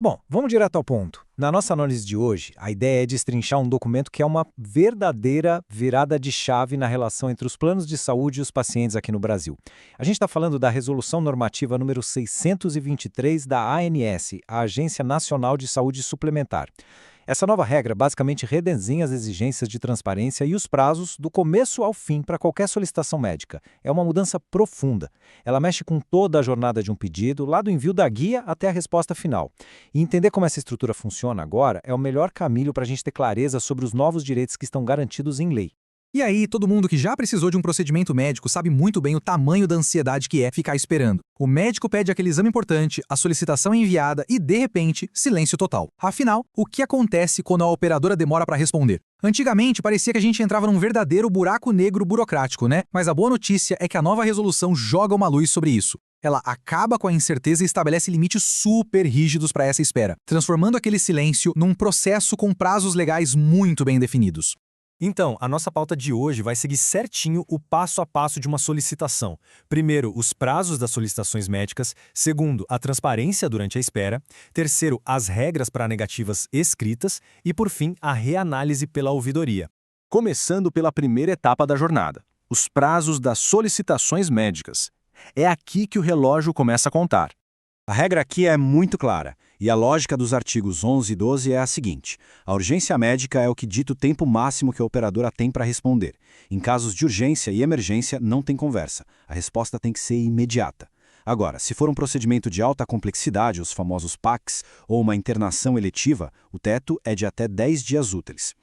Bom, vamos direto ao ponto. Na nossa análise de hoje, a ideia é destrinchar um documento que é uma verdadeira virada de chave na relação entre os planos de saúde e os pacientes aqui no Brasil. A gente está falando da Resolução Normativa número 623 da ANS, a Agência Nacional de Saúde Suplementar. Essa nova regra basicamente redesenha as exigências de transparência e os prazos do começo ao fim para qualquer solicitação médica. É uma mudança profunda. Ela mexe com toda a jornada de um pedido, lá do envio da guia até a resposta final. E entender como essa estrutura funciona agora é o melhor caminho para a gente ter clareza sobre os novos direitos que estão garantidos em lei. E aí, todo mundo que já precisou de um procedimento médico sabe muito bem o tamanho da ansiedade que é ficar esperando. O médico pede aquele exame importante, a solicitação é enviada e, de repente, silêncio total. Afinal, o que acontece quando a operadora demora para responder? Antigamente, parecia que a gente entrava num verdadeiro buraco negro burocrático, né? Mas a boa notícia é que a nova resolução joga uma luz sobre isso. Ela acaba com a incerteza e estabelece limites super rígidos para essa espera, transformando aquele silêncio num processo com prazos legais muito bem definidos. Então, a nossa pauta de hoje vai seguir certinho o passo a passo de uma solicitação. Primeiro, os prazos das solicitações médicas. Segundo, a transparência durante a espera. Terceiro, as regras para negativas escritas. E, por fim, a reanálise pela ouvidoria. Começando pela primeira etapa da jornada, os prazos das solicitações médicas. É aqui que o relógio começa a contar. A regra aqui é muito clara, e a lógica dos artigos 11 e 12 é a seguinte: a urgência médica é o que dita o tempo máximo que a operadora tem para responder. Em casos de urgência e emergência, não tem conversa. A resposta tem que ser imediata. Agora, se for um procedimento de alta complexidade, os famosos PACs, ou uma internação eletiva, o teto é de até 10 dias úteis.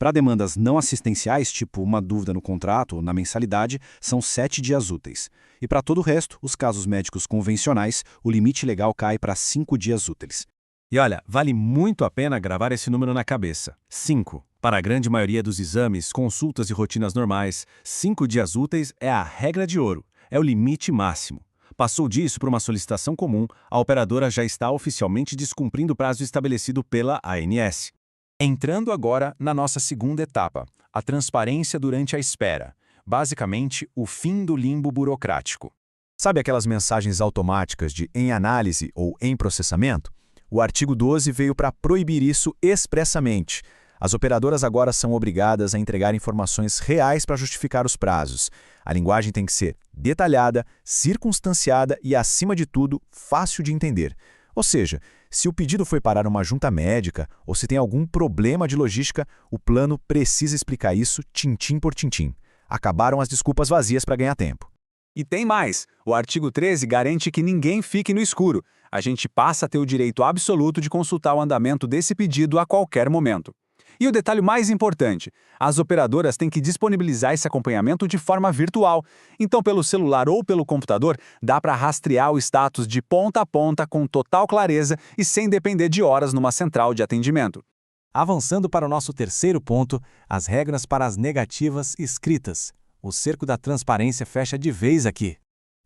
Para demandas não assistenciais, tipo uma dúvida no contrato ou na mensalidade, são 7 dias úteis. E para todo o resto, os casos médicos convencionais, o limite legal cai para 5 dias úteis. E olha, vale muito a pena gravar esse número na cabeça. 5. Para a grande maioria dos exames, consultas e rotinas normais, 5 dias úteis é a regra de ouro, é o limite máximo. Passou disso para uma solicitação comum, a operadora já está oficialmente descumprindo o prazo estabelecido pela ANS. Entrando agora na nossa segunda etapa, a transparência durante a espera. Basicamente, o fim do limbo burocrático. Sabe aquelas mensagens automáticas de em análise ou em processamento? O artigo 12 veio para proibir isso expressamente. As operadoras agora são obrigadas a entregar informações reais para justificar os prazos. A linguagem tem que ser detalhada, circunstanciada e, acima de tudo, fácil de entender. Ou seja, se o pedido foi parar uma junta médica ou se tem algum problema de logística, o plano precisa explicar isso tintim por tintim. Acabaram as desculpas vazias para ganhar tempo. E tem mais. O artigo 13 garante que ninguém fique no escuro. A gente passa a ter o direito absoluto de consultar o andamento desse pedido a qualquer momento. E o detalhe mais importante, as operadoras têm que disponibilizar esse acompanhamento de forma virtual. Então, pelo celular ou pelo computador, dá para rastrear o status de ponta a ponta com total clareza e sem depender de horas numa central de atendimento. Avançando para o nosso terceiro ponto, as regras para as negativas escritas. O cerco da transparência fecha de vez aqui.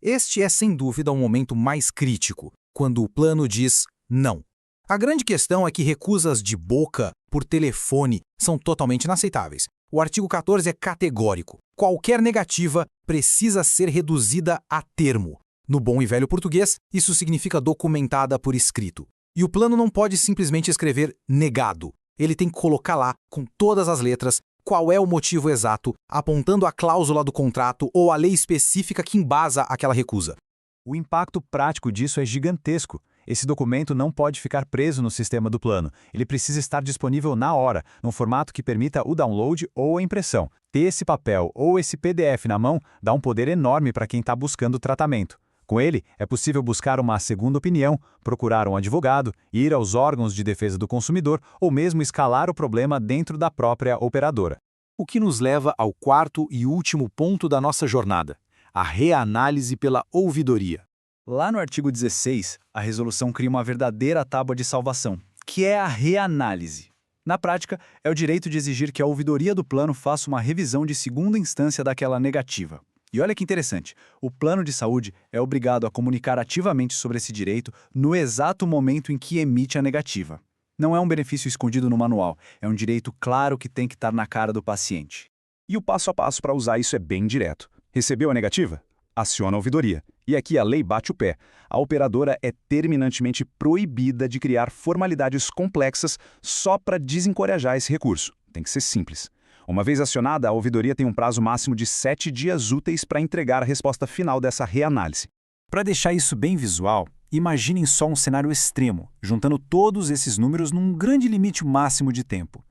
Este é, sem dúvida, o momento mais crítico, quando o plano diz não. A grande questão é que recusas de boca, por telefone, são totalmente inaceitáveis. O artigo 14 é categórico. Qualquer negativa precisa ser reduzida a termo. No bom e velho português, isso significa documentada por escrito. E o plano não pode simplesmente escrever negado. Ele tem que colocar lá, com todas as letras, qual é o motivo exato, apontando a cláusula do contrato ou a lei específica que embasa aquela recusa. O impacto prático disso é gigantesco. Esse documento não pode ficar preso no sistema do plano. Ele precisa estar disponível na hora, num formato que permita o download ou a impressão. Ter esse papel ou esse PDF na mão dá um poder enorme para quem está buscando tratamento. Com ele, é possível buscar uma segunda opinião, procurar um advogado, ir aos órgãos de defesa do consumidor ou mesmo escalar o problema dentro da própria operadora. O que nos leva ao quarto e último ponto da nossa jornada, a reanálise pela ouvidoria. Lá no artigo 16, a resolução cria uma verdadeira tábua de salvação, que é a reanálise. Na prática, é o direito de exigir que a ouvidoria do plano faça uma revisão de segunda instância daquela negativa. E olha que interessante, o plano de saúde é obrigado a comunicar ativamente sobre esse direito no exato momento em que emite a negativa. Não é um benefício escondido no manual, é um direito claro que tem que estar na cara do paciente. E o passo a passo para usar isso é bem direto. Recebeu a negativa? Aciona a ouvidoria, E aqui a lei bate o pé. A operadora é terminantemente proibida de criar formalidades complexas só para desencorajar esse recurso. Tem que ser simples. Uma vez acionada, a ouvidoria tem um prazo máximo de 7 dias úteis para entregar a resposta final dessa reanálise. Para deixar isso bem visual, imaginem só um cenário extremo, juntando todos esses números num grande limite máximo de tempo.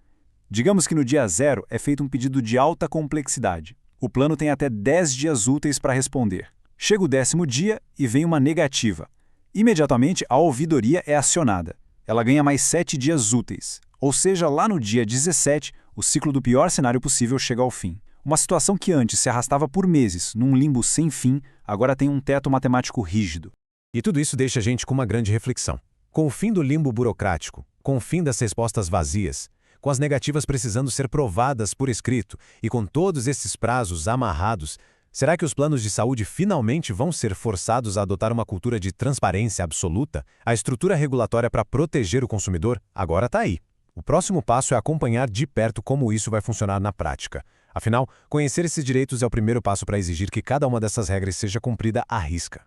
Digamos que no dia 0 é feito um pedido de alta complexidade. O plano tem até 10 dias úteis para responder. Chega o 10º dia e vem uma negativa. Imediatamente, a ouvidoria é acionada. Ela ganha mais 7 dias úteis. Ou seja, lá no dia 17, o ciclo do pior cenário possível chega ao fim. Uma situação que antes se arrastava por meses, num limbo sem fim, agora tem um teto matemático rígido. E tudo isso deixa a gente com uma grande reflexão. Com o fim do limbo burocrático, com o fim das respostas vazias, com as negativas precisando ser provadas por escrito e com todos esses prazos amarrados, será que os planos de saúde finalmente vão ser forçados a adotar uma cultura de transparência absoluta? A estrutura regulatória para proteger o consumidor agora está aí. O próximo passo é acompanhar de perto como isso vai funcionar na prática. Afinal, conhecer esses direitos é o primeiro passo para exigir que cada uma dessas regras seja cumprida à risca.